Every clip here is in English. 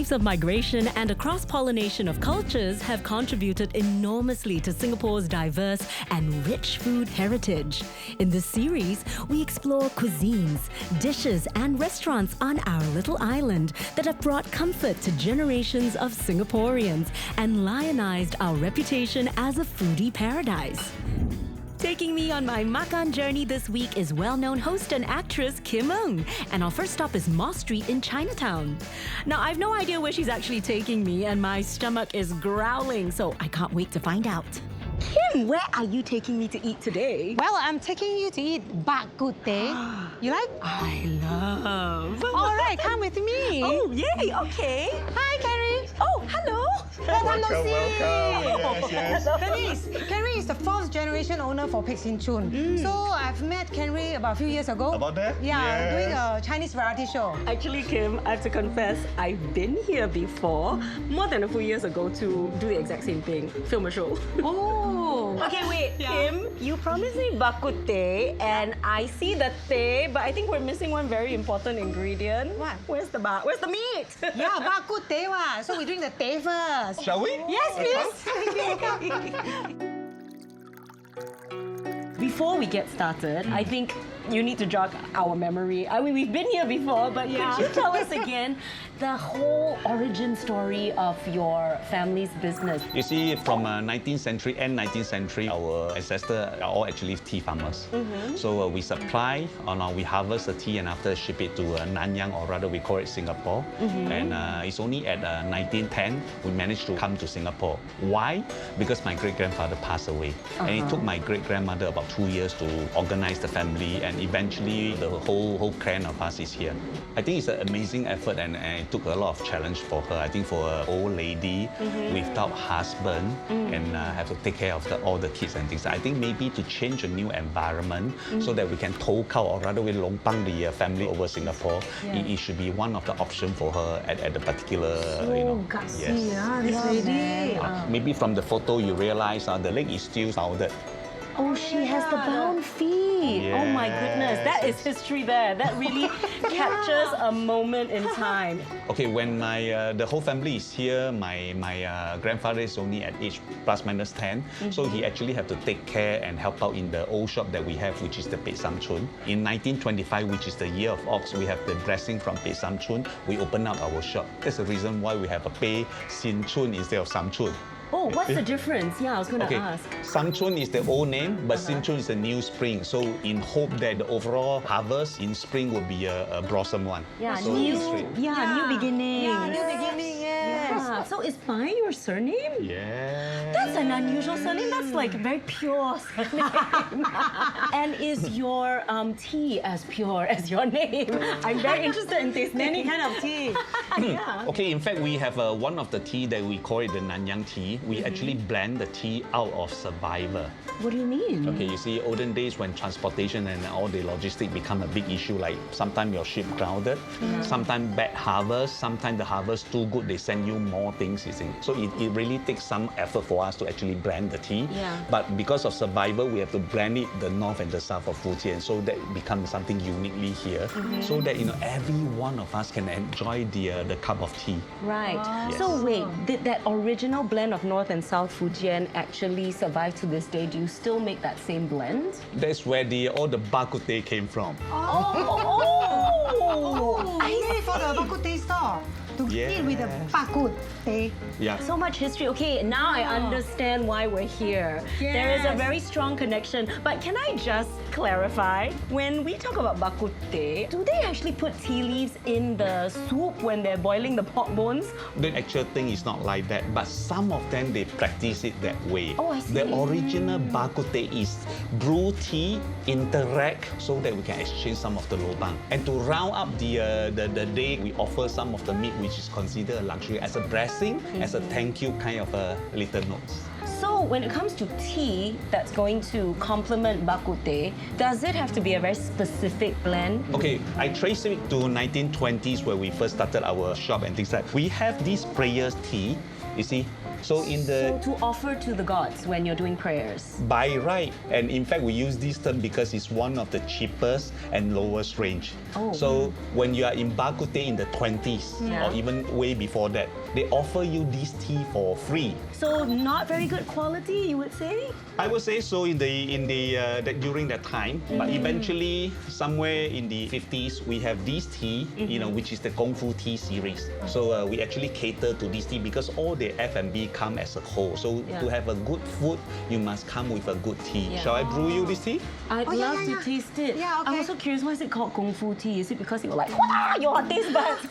waves of migration and a cross-pollination of cultures have contributed enormously to Singapore's diverse and rich food heritage. In this series, we explore cuisines, dishes, and restaurants on our little island that have brought comfort to generations of Singaporeans and lionized our reputation as a foodie paradise. Taking me on my Makan journey this week is well-known host and actress Kym Ng, and our first stop is Moss Street in Chinatown. Now, I've no idea where she's actually taking me, and my stomach is growling, so I can't wait to find out. Kym, where are you taking me to eat today? Well, I'm taking you to eat Bak Kut Teh. You like? I love. All right, come with me. Oh, yay, okay. Hi, Carrie. Oh, hello. Long time no see. Welcome. Yes. Denise, Carrie is the fourth generation owner for Pigs in Choon. So I've met Carrie about a few years ago. About that? Yeah, Yes. doing a Chinese variety show. Actually, Kym, I have to confess, I've been here before, more than a few years ago, to do the exact same thing, film a show. Oh. Okay, wait, Kym, you promised me Bak Kut Teh, and I see the teh, but I think we're missing one very important ingredient. What? Where's the bak? Where's the meat? Yeah, Bak Kut Teh. So we're doing the teh first. Shall we? Yes, please. Before we get started, I think you need to jog our memory. I mean, we've been here before, but could you tell us again the whole origin story of your family's business? You see, from 19th century and 19th century, our ancestors are all actually tea farmers. So we supply, we harvest the tea and after ship it to Nanyang, or rather we call it Singapore. And it's only at 1910 we managed to come to Singapore. Why? Because my great-grandfather passed away. And it took my great-grandmother about 2 years to organize the family, and eventually the whole clan of us is here. I think it's an amazing effort, and it took a lot of challenge for her. I think for an old lady without husband and have to take care of all the kids and things. I think maybe to change a new environment so that we can tow out, or rather we lompang the family over Singapore, it should be one of the options for her at the particular, Gutsy, this lady. Maybe from the photo you realize the leg is still sounded. Oh, she has the bound feet. Oh my goodness, that is history there. That really captures a moment in time. Okay, when the whole family is here, my grandfather is only at age plus minus 10, so he actually have to take care and help out in the old shop that we have, which is the Pek Sam Choon. In 1925, which is the year of ox, we have the dressing from Pek Sam Choon. We open up our shop. That's the reason why we have a Pek Sin Choon instead of Sam Choon. Oh, what's the difference? Yeah, I was going to ask. Sam Choon is the old name, but Sin Choon is the new spring. So in hope that the overall harvest in spring will be a blossom one. Yeah, so new beginning. Yeah, new beginning, yes. Yeah. So is Pai your surname? Yeah. That's an unusual surname. That's like a very pure surname. And is your tea as pure as your name? I'm very interested in tasting Any kind of tea. Okay, in fact, we have one of the tea that we call it the Nanyang tea. We actually blend the tea out of survivor. What do you mean? Okay, you see, olden days when transportation and all the logistics become a big issue, like sometimes your ship grounded, sometimes bad harvest, sometimes the harvest too good, they send you more things, you see. So it really takes some effort for us to actually blend the tea. Yeah. But because of survival, we have to blend it the north and the south of Fujian, so that becomes something uniquely here, so that every one of us can enjoy the cup of tea. Right. Yes. So wait, did that original blend of North and South Fujian actually survive to this day? Do you still make that same blend? That's where all the Bak Kut Teh came from. I need it for the Bak Kut Teh store. To eat with the Bak Kut Teh. Yeah. So much history. Okay, now I understand why we're here. There is a Yes. very strong connection. But can I just clarify? When we talk about Bak Kut Teh, do they actually put tea leaves in the soup when they're boiling the pork bones? The actual thing is not like that, but some of them, they practice it that way. Oh, I see. The original Bak Kut Teh is brew tea, interact, so that we can exchange some of the lobang. And to round up the day, we offer some of the meat, which is considered a luxury, as a blessing, as a thank you kind of a little notes. So when it comes to tea that's going to complement Bak Kut Teh, does it have to be a very specific blend? Okay, I trace it to 1920s where we first started our shop and things like that. We have this prayers tea, you see. So to offer to the gods when you're doing prayers. by right, and in fact we use this term because it's one of the cheapest and lowest range. Oh. So when you are in Bak Kut Teh in the 20s or even way before that, they offer you this tea for free. So not very good quality, you would say? I would say so in during that time, but eventually somewhere in the 50s we have this tea, which is the Kung Fu tea series. So we actually cater to this tea because all the F&B come as a whole. So to have a good food, you must come with a good tea. Yeah. Shall I brew you this tea? I'd love to taste it. Yeah, okay. I'm also curious, why is it called Kung Fu tea? Is it because you were like, wow, your taste buds?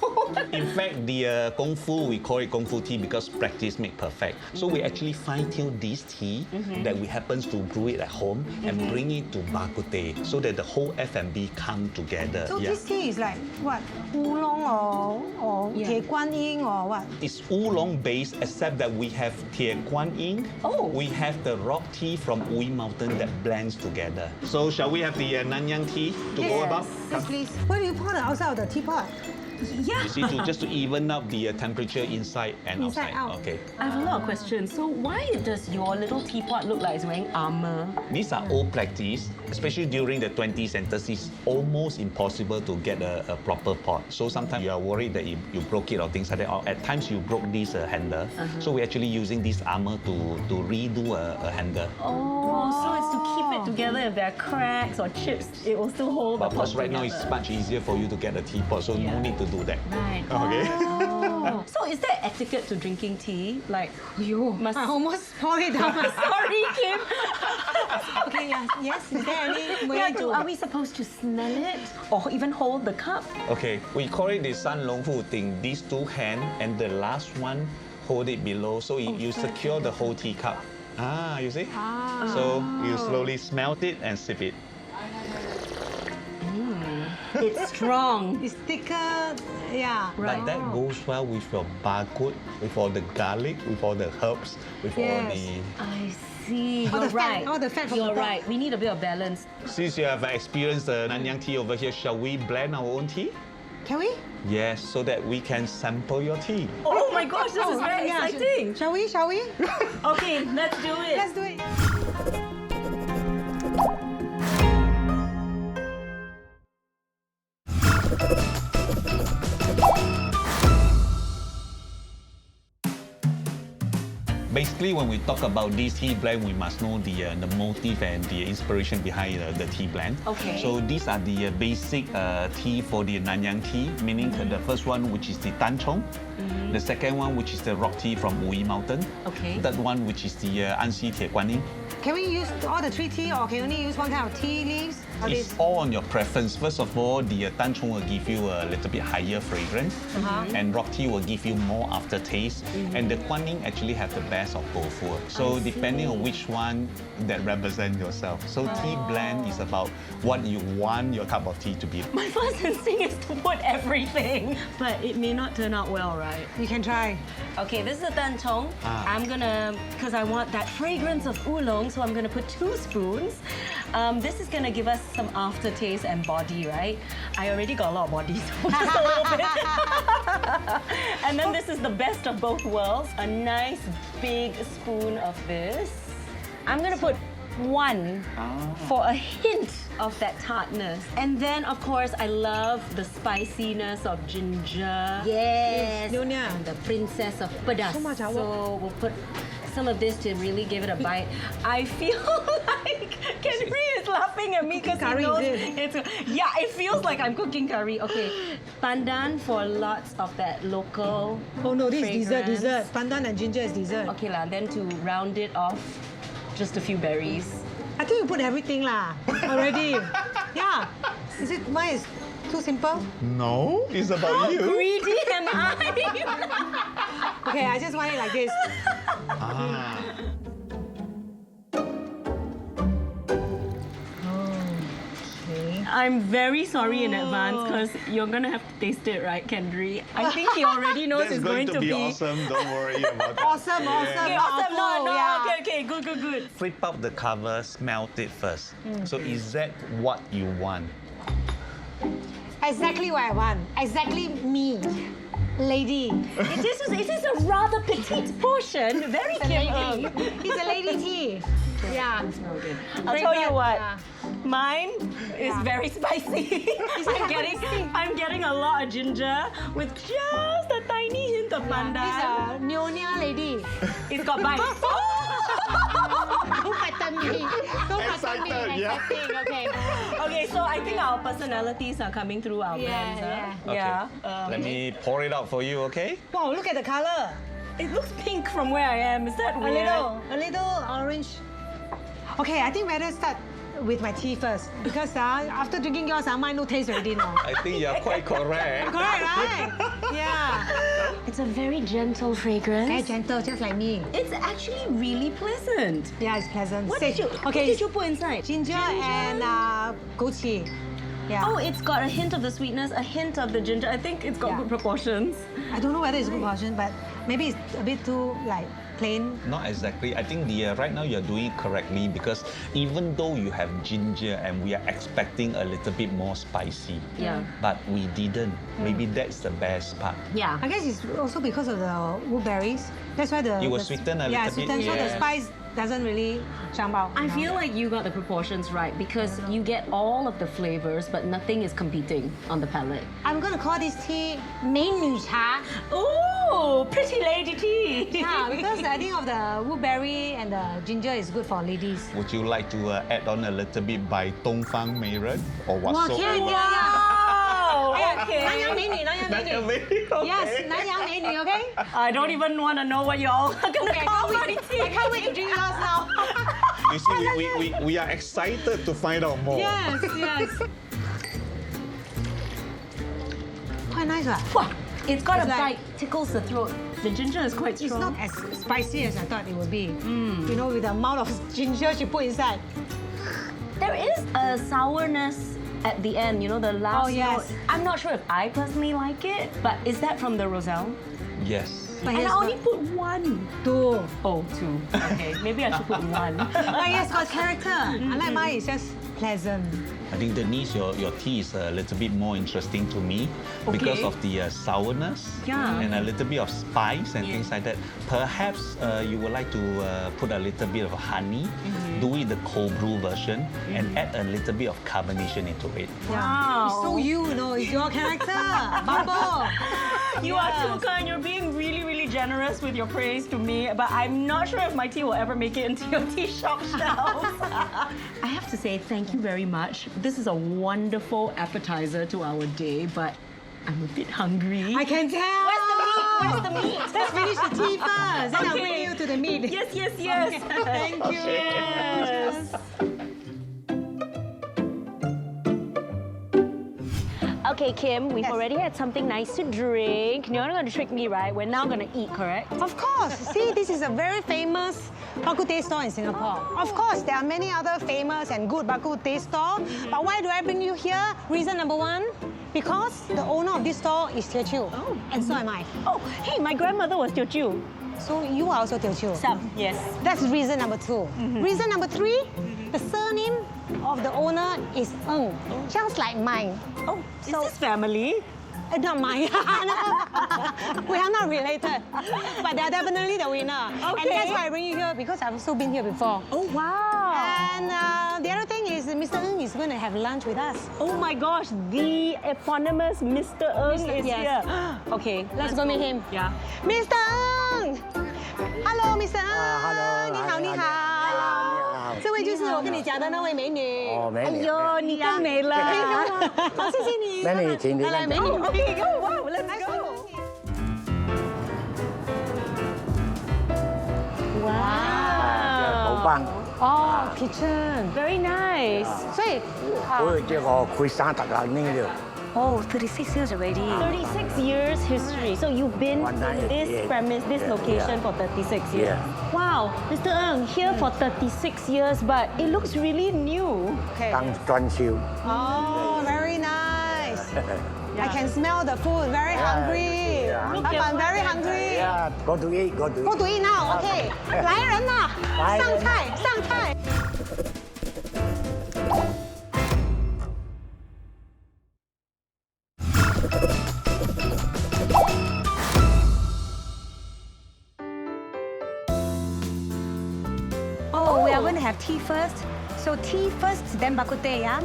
In fact, the Kung Fu, we call it Kung Fu tea because practice makes perfect. So we actually fine-tune this tea that we happens to brew it at home and bring it to Bak Kut Teh so that the whole F&B come together. So this tea is like what? Oolong or Tie Guan Yin or what? It's oolong based, except that we have Tie Guan Yin. Oh. We have the rock tea from Ui Mountain that blends together. So shall we have the Nanyang tea to go about? Yes, please. Where do you pour the outside of the teapot? Yeah. You see, just to even up the temperature inside and Inside, outside. out. Okay. I have a lot of questions. So why does your little teapot look like it's wearing armor? These are old practice, especially during the 20s and 30s. It's almost impossible to get a proper pot. So sometimes you are worried that you broke it or things like that. Or at times you broke this handle. So we're actually using this armor to redo a handle. Oh, so it's to keep it together. If there are cracks or chips, it will still hold But the of course, pot right now together. it's much easier for you to get a teapot, so no need to do that. Right. Okay. Oh. So is there etiquette to drinking tea? Like, must... I almost pour it down. Sorry, Kym. Okay, yes. Is there any way to... Are we supposed to smell it or even hold the cup? Okay, we call it the San Long Hu thing. These two hands and the last one hold it below, so you secure the whole teacup. Ah, you see? So you slowly smelt it and sip it. It's strong. It's thicker, yeah. But that goes well with your Bak Kut, with all the garlic, with all the herbs, with all the... I see. All You're the fat- right. all the fat from the You're pot. right. We need a bit of balance. Since you have experienced the Nanyang tea over here, shall we blend our own tea? Can we? Yes, so that we can sample your tea. Oh my gosh, this is very yeah. exciting. Shall we? Okay, let's do it. Let's do it. Basically, when we talk about this tea blend, we must know the motive and the inspiration behind the tea blend. Okay. So these are the basic tea for the Nanyang tea, meaning the first one, which is the Tanchong. The second one, which is the rock tea from Ui Mountain. Okay. Third one, which is the Ansi Tie Guan Yin. Can we use all the three tea or can only use one kind of tea leaves? Or It's this? all on your preference. First of all, the Tanchong will give you a little bit higher fragrance, and rock tea will give you more aftertaste, and the Guan Yin actually have the best of both worlds. So depending on which one that represent yourself. So tea blend is about what you want your cup of tea to be. My first instinct is to put everything, but it may not turn out well, right? You can try. Okay, this is a danchong. I'm gonna, because I want that fragrance of oolong, so I'm gonna put 2 spoons. This is gonna give us some aftertaste and body, right? I already got a lot of body, so just a little bit. And then this is the best of both worlds. A nice big spoon of this. I'm gonna put 1 for a hint of that tartness. And then, of course, I love the spiciness of ginger. Yes. Nyonya. And the princess of pedas. So much, So we'll put some of this to really give it a bite. I feel like Henry is laughing at me because he Curry, knows is it? it's... Yeah, it feels like I'm cooking curry. Okay, pandan for lots of that local Oh no, this is fragrance. dessert. Pandan and ginger is dessert. Okay lah, then to round it off, just a few berries. I think you put everything lah already. Yeah. Is it mine is too simple? No, it's about How you. greedy am I? Okay, I just want it like this. Okay. I'm very sorry in advance because you're gonna have to taste it, right, Kendry? I think he already knows That's it's going to be be awesome. Don't worry about that. Awesome, awesome. Okay, awesome. No, Yeah. okay, good. Flip up the cover, smelt it first. So is that what you want? Exactly what I want. Exactly me. lady. It is a rather petite portion. Very Kym Ng. It's a lady tea. Yeah. I'll tell you what. Yeah. Mine is very spicy. I'm getting a lot of ginger with just a tiny hint of pandan. It's a Nyonya lady. It's got bite. Don't frighten me. Don't frighten me. Exciting. Okay. Okay, so I think our personalities are coming through our blends. Okay. Let me pour it out for you, okay? Wow, look at the color. It looks pink from where I am. Is that weird? A little orange. Okay, I think better start with my tea first because after drinking yours, mine no taste already now. I think you're quite correct. Correct, right? Yeah. It's a very gentle fragrance. Very gentle, just like me. It's actually really pleasant. Yeah, it's pleasant. What did you put inside? Ginger and gochujang. Yeah. Oh, it's got a hint of the sweetness, a hint of the ginger. I think it's got good proportions. I don't know whether it's good portion, but maybe it's a bit too plain. Not exactly. I think right now you're doing it correctly because even though you have ginger and we are expecting a little bit more spicy, but we didn't. Maybe that's the best part. Yeah. I guess it's also because of the wood berries. That's why It was sweetened a little bit. Sweetened, so the spice doesn't really jump out. I feel like you got the proportions right because you get all of the flavors, but nothing is competing on the palate. I'm going to call this tea 美女茶. Oh, pretty lady tea. Yeah, because I think of the woodberry and the ginger is good for ladies. Would you like to add on a little bit by Dongfang Meiren or what? Wow, okay. 南洋美女. Okay. Yes, 南洋美女, okay? I don't even want to know what you're all going to call my tea. I can't wait to drink yours now. You see, we are excited to find out more. Yes. Quite nice, right? Wow, it's got It's a like- bite, tickles the throat. The ginger is quite It's strong. not as spicy as I thought it would be. You know, with the amount of ginger she put inside. There is a sourness at the end, you know, the last yes. note. I'm not sure if I personally like it, but is that from the Roselle? Yes. But And yes, I only put one. two. Oh, two. Okay, maybe I should put one. But yes, got character. Unlike mine, it's just pleasant. I think Denise, your tea is a little bit more interesting to me because of the sourness and a little bit of spice and things like that. Perhaps you would like to put a little bit of honey, do it the cold brew version, and add a little bit of carbonation into it. Wow. It's so you know, it's your character. Bubble. You are too kind. You're being really, really generous with your praise to me, but I'm not sure if my tea will ever make it into your tea shop shelves. I have to say thank you very much. This is a wonderful appetizer to our day, but I'm a bit hungry. I can tell. Where's the meat? Let's finish the tea first. Then I'll bring you to the meat. Yes. Okay. Thank you. Cheers. Okay, Kym, we've already had something nice to drink. You're not going to trick me, right? We're now going to eat, correct? Of course. See, this is a very famous Bak Kut Teh store in Singapore. Of course, there are many other famous and good Bak Kut Teh store. But why do I bring you here? Reason number one, because the owner of this store is Teochew. Oh. And so am I. Oh, hey, my grandmother was Teochew. So you are also Teochew. Some, yes. That's reason number two. Reason number three, the surname of the owner is Ng, just like mine. Oh, is this family? Not mine. We are not related. But they are definitely the winner. Okay. And that's why I bring you here, because I've also been here before. Oh, wow. And the other thing is Mr. Ng is going to have lunch with us. Oh my gosh, the eponymous Mr. Ng is yes. here. Okay, Let's go meet him. Yeah. Mr. Ng! Hello, Mr. Ng! ，Hello，你好，你好。这位就是我跟你讲的那位美女。哦，美女。哎呦，你更美了。好，谢谢你。美女，请你来，美女。 Okay, go, wow, let's go. Wow. 好棒。哦，kitchen， Very nice. 所以我這個開三十年了。 Oh, 36 years already. 36 years history. So you've been in this 198. premise, this Yeah, location yeah. for 36 years. Yeah. Wow, Mr. Ng, here for 36 years, but it looks really new. Okay. 當專銷。 Oh, very nice. I can smell the food. Very hungry. Yeah. I'm very hungry. Yeah, go to eat, go to eat. Go to eat now. Okay. 来人呐，来人上菜，上菜。going to have tea first. So tea first, then Bak Kut Teh, yeah?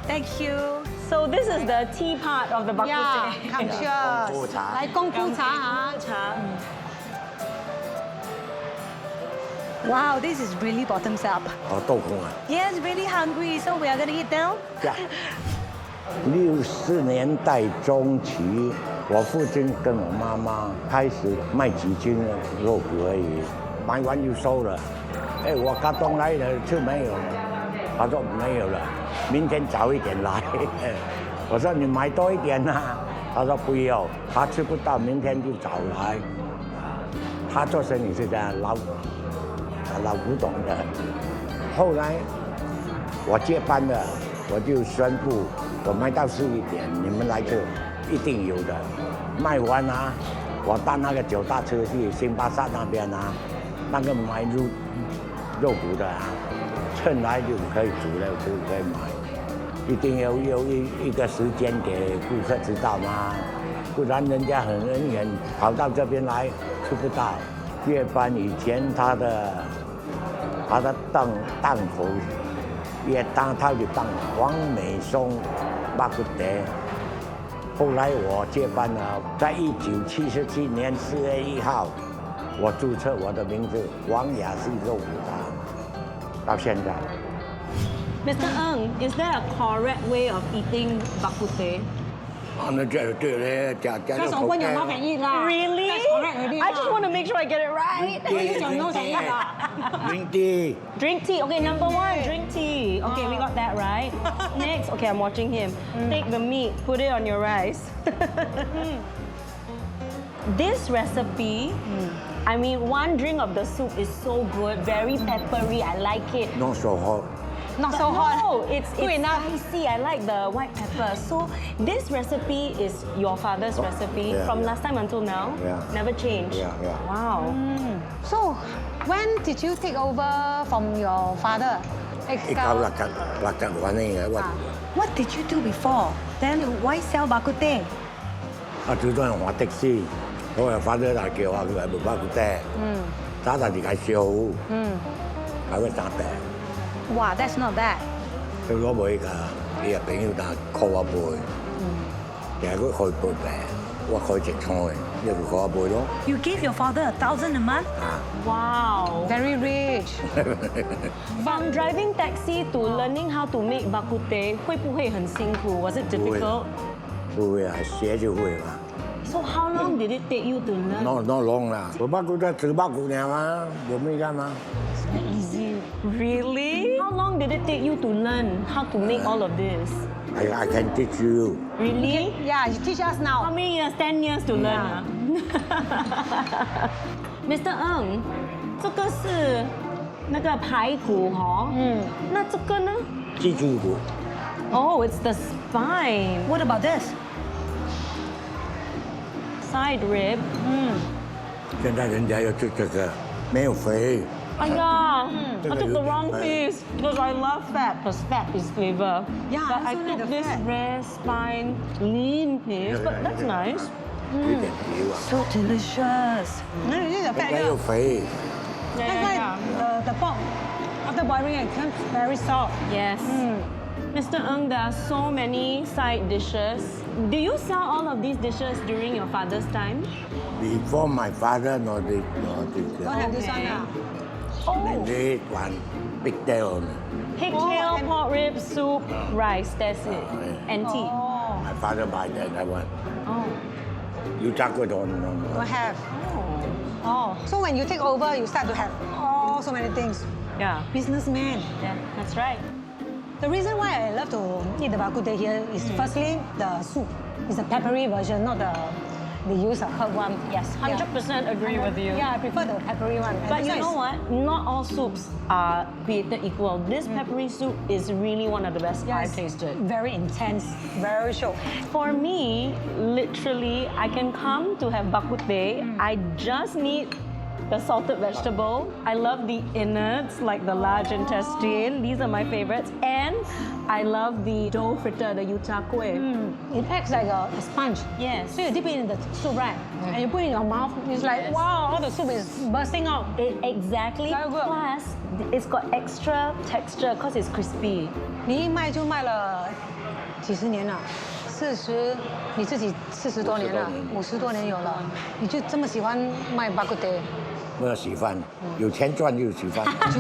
Thank you. So this is the tea part of the Bak Kut Yeah, Teh. come cheers. 功夫茶。来功夫茶啊。 Wow, this is really bottoms up. 哦，豆腐啊。 Yes, really hungry, so we are going to eat now. 60年代中期，我父亲跟我妈妈开始卖几斤肉骨而已，卖完就收了。哎，我刚东来的就没有了，他说没有了，明天早一点来。我说你买多一点呐、他说不要，他吃不到，明天就早来。他做生意是这样，老古董的。后来我接班了，我就宣布我卖到11点，你们来吃，一定有的。卖完啊，我搭那个9大车去新巴萨那边啊，那个买肉骨的啊，趁来就可以煮了，就可以买。一定要有一个时间给顾客知道嘛，不然人家很远跑到这边来吃不到。接班以前他的档口也当他就当王美松、Bak Kut Teh。后来我接班了，在1977年4月1号，我注册我的名字王雅西肉骨茶，到现在。 Mr. Ng, is there a correct way of eating Bak Kut Teh? 那这对嘞，加 Just open your mouth and eat lah. Really? That's correct already. I just want to make sure I get it right. Use your nose and eat lah. Drink tea. Drink tea. Okay, number one, drink tea. Okay, we got that right. Next, okay, I'm watching him. Take the meat, put it on your rice. This recipe, I mean, one drink of the soup is so good, very peppery. I like it. Not so hot. Not so hot. No, it's Good enough. spicy. I like the white pepper. So this recipe is your father's recipe yeah, from yeah. last time until now. Yeah. Never changed. Yeah, yeah. Wow. So, when did you take over from your father? 1961年嘅， What did you do before? Then why sell Bak Kut Teh? 最多人話的士，我又翻咗嚟叫我佢係冇Bak Kut Teh，打大啲介紹好，搞個打病， Wow, that's not bad. 佢攞妹㗎，你入邊要打 call 一杯，其實佢開杯病，我開直菜，因為佢 call 一杯咯， You give your father 1,000 a month? Wow. Very rich. From driving taxi to learning how to make Bak Kut Teh, 会不会很辛苦? Was it difficult? 不會啊，寫就會嘛。 So how long did it take you to learn? Not long 啦，我Bak Kut Teh只Bak Kut Teh嘛，冇咩㗎嘛。 Easy. Really? How long did it take you to learn how to make all of this? I can teach you. Really? Yeah, you teach us How now. many years? 10 years to learn. 啊 Mr. Ng, 这个是那个排骨哦。那这个呢？蜘蛛骨， Oh, it's the spine. What about this? Side rib. 現在人家要做這個，沒有肥。 I I Mm. took the wrong piece because I love fat because fat is flavor. Yeah, but I I also like took the this fat. rare spine lean piece, but that's nice. 有點條啊， So delicious. This is a 人 fat 家要 here. 肥。 That's why the pork, after boiling it, becomes very soft. Yes. Mr. Ng, there are so many side dishes. Do you sell all of these dishes during your father's time? Before my father, no this. Don't have this one Okay. lah. Oh, This one, big tail. pigtail, pork rib, soup, rice, that's it. And tea. Oh, My father buy that one. Oh. You taco don't don't have. Oh. Oh, so when you take over, you start to have so many things. Yeah. Businessman. Yeah, that's right. The reason why I love to eat the Bak Kut Teh here is firstly the soup is a peppery version, not they use a herb one. Yes, 100% agree with you. Yeah, I prefer the peppery one. And But this you one know is- what? Not all soups are created equal. This peppery soup is really one of the best Yes, I've tasted. very intense, very show. For me, literally, I can come to have Bak Kut Teh. I just need the salted vegetable. I love the innards, like the large intestine. These are my favorites. And I love the dough fritter, the yuchakwe. It acts like a sponge. Yes. So you dip it in the soup, right? And you put it in your mouth. It's like, wow, all the soup is bursting out. Exactly. Very good. Plus, it's got extra texture because it's crispy. 你一卖就卖了几十年了，40，你自己40多年了，50多年有了，你就这么喜欢卖Bak Kut Teh？我喜欢，有钱赚就喜欢。就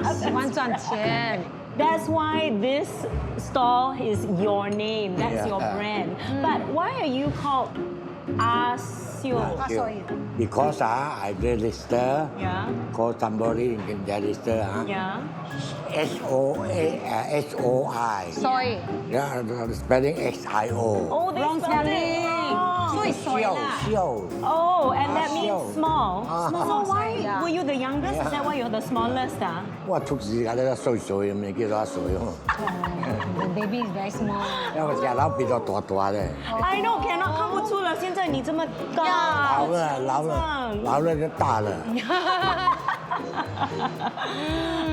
是喜欢赚钱。 That's why this stall is your name. That's your brand. But why are you called Asio? Because I register. Yeah. Call somebody in register. Yeah. SOI. Soy. Yeah, the spelling XIO. Oh, they Wrong spelled it spelling. wrong. So it's soy lah. Xiao. Oh, and that means Asio. small. So why Yeah. were you the youngest? Is that why you're the smallest? 我出世界咧碎碎咁，你叫做碎咯。 The baby is very small. 因為隻佬變咗大大咧， I know, cannot 看不出了。现在你这么高，老了就大了。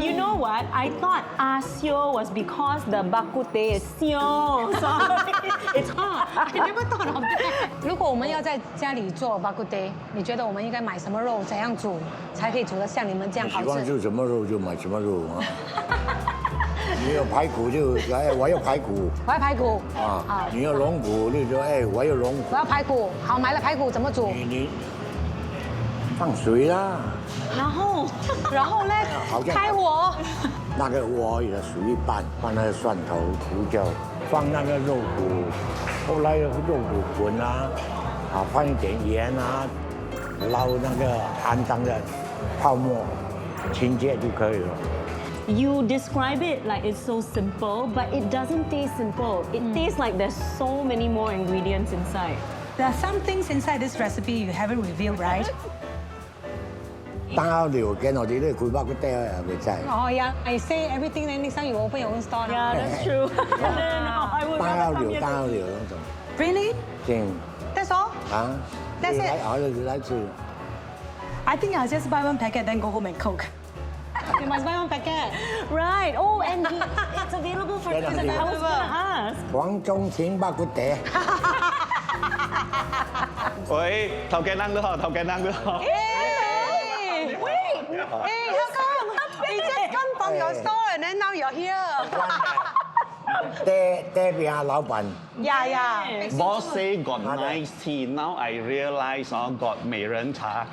You know what? I thought Asio was because the Bak Kut Teh is Sio. Sorry, it's hard. I never thought of that. 如果我们要在家里做Bak Kut Teh，你觉得我们应该买什么肉，怎样煮才可以煮得像你们这样好喜歡吃？就什麼肉就買什麼肉啊。你有排骨就我要排骨我要排骨啊，你要龍骨你就我要龍骨。我要排骨。好，买了排骨怎么煮？你放水啦，然后呢好像开火。那個鍋也水一半，放那個蒜頭、胡椒，放那個肉骨，後來肉骨滾啊，放一點鹽啊，撈那個鹌鹑的泡沫，清潔就可以了。 You describe it like it's so simple, but it doesn't taste simple. It tastes like there's so many more ingredients inside. There are some things inside this recipe you haven't revealed, right? 單口料嘅我哋都佢Bak Kut Teh會真係。Oh yeah, I say everything. Then next time you open your own store. Yeah, that's true. No, I would 單 never 口 come 料， here 單 to- 口料嗰種。 Really? 正 That's all. 啊 That's it. 你來吃。 I think I'll just buy one packet then go home and cook. You must buy one packet. Right. Oh, and it's available for Yeah, kids. I was gonna ask. 廣東請Bak Kut Teh。喂，頭家นั่งด้วย頭家นั่งด้วย Hey, wait. Hey, how come? You just come from your store and then now you're here. 爹邊老闆。 Yeah, yeah. Boss say got nice tea. Now I realize got 美人茶。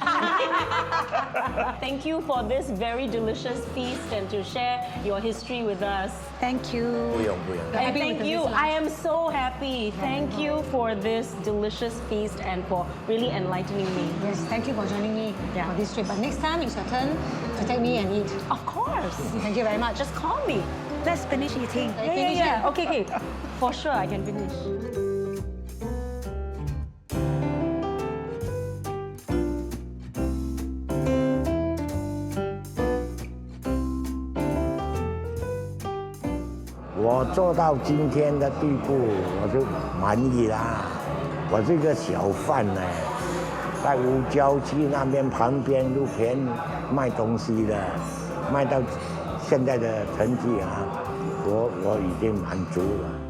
Thank you for this very delicious feast and to share your history with us. Thank you. 不用。 And Happy with thank the you. business. I am so happy. Thank you for this delicious feast and for really enlightening me. Yes, thank you for joining me Yeah. for this trip. But next time it's your turn to take me and eat. Of course. Thank you very much. Just call me. Let's finish eating. Yeah. Okay. For sure, I can finish. 我做到今天的地步，我就满意啦。我这个小贩呢，在五郊区那边旁边路边卖东西的，卖到现在的成绩啊，我已经满足了。